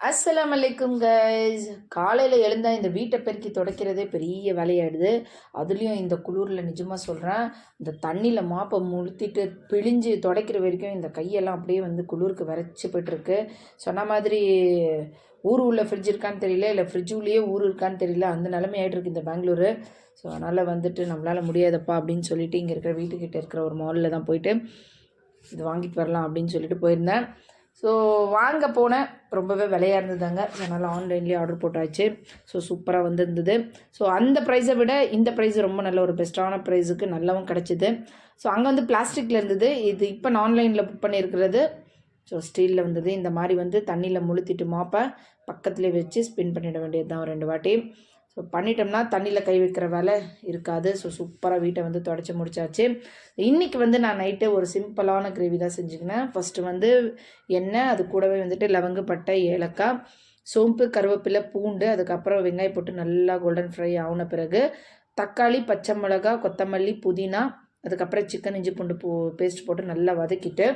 அஸ்ஸலாமு அலைக்கும் கைஸ். காலையில் எழுந்தால் இந்த வீட்டை பெருக்கி துடைக்கிறதே பெரிய வேலையாயிடுது. அதுலேயும் இந்த குளிரில் நிஜமாக சொல்கிறேன், இந்த தண்ணியில் மாப்பை முழுத்திட்டு பிழிஞ்சு துடைக்கிற வரைக்கும் இந்த கையெல்லாம் அப்படியே குளிருக்கு விரைச்சி போய்ட்டுருக்கு. சொன்ன மாதிரி ஊர் உள்ள ஃப்ரிட்ஜ் இருக்கான்னு தெரியல, இல்லை ஃப்ரிட்ஜ் உள்ளேயே ஊர் இருக்கான்னு தெரியல, அந்த நிலைமை ஆகிட்டுருக்கு இந்த பெங்களூரு. ஸோ அதனால் நம்மளால் முடியாதப்பா அப்படின்னு சொல்லிட்டு இங்கே இருக்கிற வீட்டுக்கிட்ட இருக்கிற ஒரு மாலில் தான் போயிட்டு இது வாங்கிட்டு வரலாம் அப்படின்னு சொல்லிட்டு போயிருந்தேன். ஸோ வாங்க போனேன், ரொம்பவே விலையாக இருந்ததுங்க. அதனால் ஆன்லைன்லேயே ஆர்டர் போட்டாச்சு. ஸோ சூப்பராக இருந்தது. ஸோ அந்த ப்ரைஸை விட இந்த ப்ரைஸ் ரொம்ப நல்ல ஒரு பெஸ்ட்டான ப்ரைஸுக்கு நல்லாவும் கிடச்சிது. ஸோ அங்கே பிளாஸ்டிக்கில் இருந்தது, இது இப்போ நான் ஆன்லைனில் புக் பண்ணியிருக்கிறது ஸோ ஸ்டீலில் வந்தது. இந்த மாதிரி தண்ணியில் முழுத்திட்டு மாப்பை பக்கத்துலேயே வச்சு ஸ்பின் பண்ணிட வேண்டியது தான் ஒரு 2 வாட்டி. ஸோ பண்ணிட்டோம்னா தண்ணியில் கை வைக்கிற வேலை இருக்காது. ஸோ சூப்பராக வீட்டை தொடச்சி முடிச்சாச்சு. இன்றைக்கி நான் நைட்டு ஒரு சிம்பிளான கிரேவி தான் செஞ்சுக்கினேன். ஃபஸ்ட்டு எண்ணெய், அது கூடவே லவங்கு, பட்டை, ஏலக்காய், சோம்பு, கருவேப்பிலை, பூண்டு, அதுக்கப்புறம் வெங்காயம் போட்டு நல்லா கோல்டன் ஃப்ரை ஆன பிறகு தக்காளி, பச்சை மிளகா, கொத்தமல்லி, புதினா, அதுக்கப்புறம் சிக்கன், இஞ்சி பூண்டு பேஸ்ட் போட்டு நல்லா வதக்கிட்டு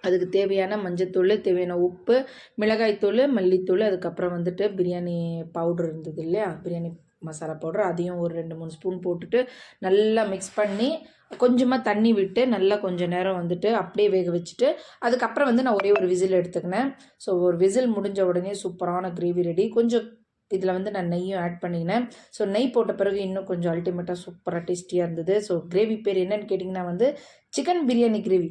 அதுக்கு தேவையான மஞ்சத்தூள், தேவையான உப்பு, மிளகாய்த்தூள், மல்லித்தூள், அதுக்கப்புறம் பிரியாணி பவுடர் இருந்தது இல்லையா, பிரியாணி மசாலா பவுடர், அதையும் ஒரு 2-3 ஸ்பூன் போட்டுட்டு நல்லா மிக்ஸ் பண்ணி கொஞ்சமாக தண்ணி விட்டு நல்லா கொஞ்சம் நேரம் அப்படியே வேக வச்சுட்டு அதுக்கப்புறம் நான் ஒரே ஒரு விசில் எடுத்துக்கினேன். ஸோ ஒரு விசில் முடிஞ்ச உடனே சூப்பரான கிரேவி ரெடி. கொஞ்சம் இதில் நான் நெய்யும் ஆட் பண்ணிக்கினேன். ஸோ நெய் போட்ட பிறகு இன்னும் கொஞ்சம் அல்டிமேட்டாக சூப்பராக டேஸ்டியாக இருந்தது. ஸோ கிரேவி பேர் என்னன்னு கேட்டிங்கன்னா சிக்கன் பிரியாணி கிரேவி.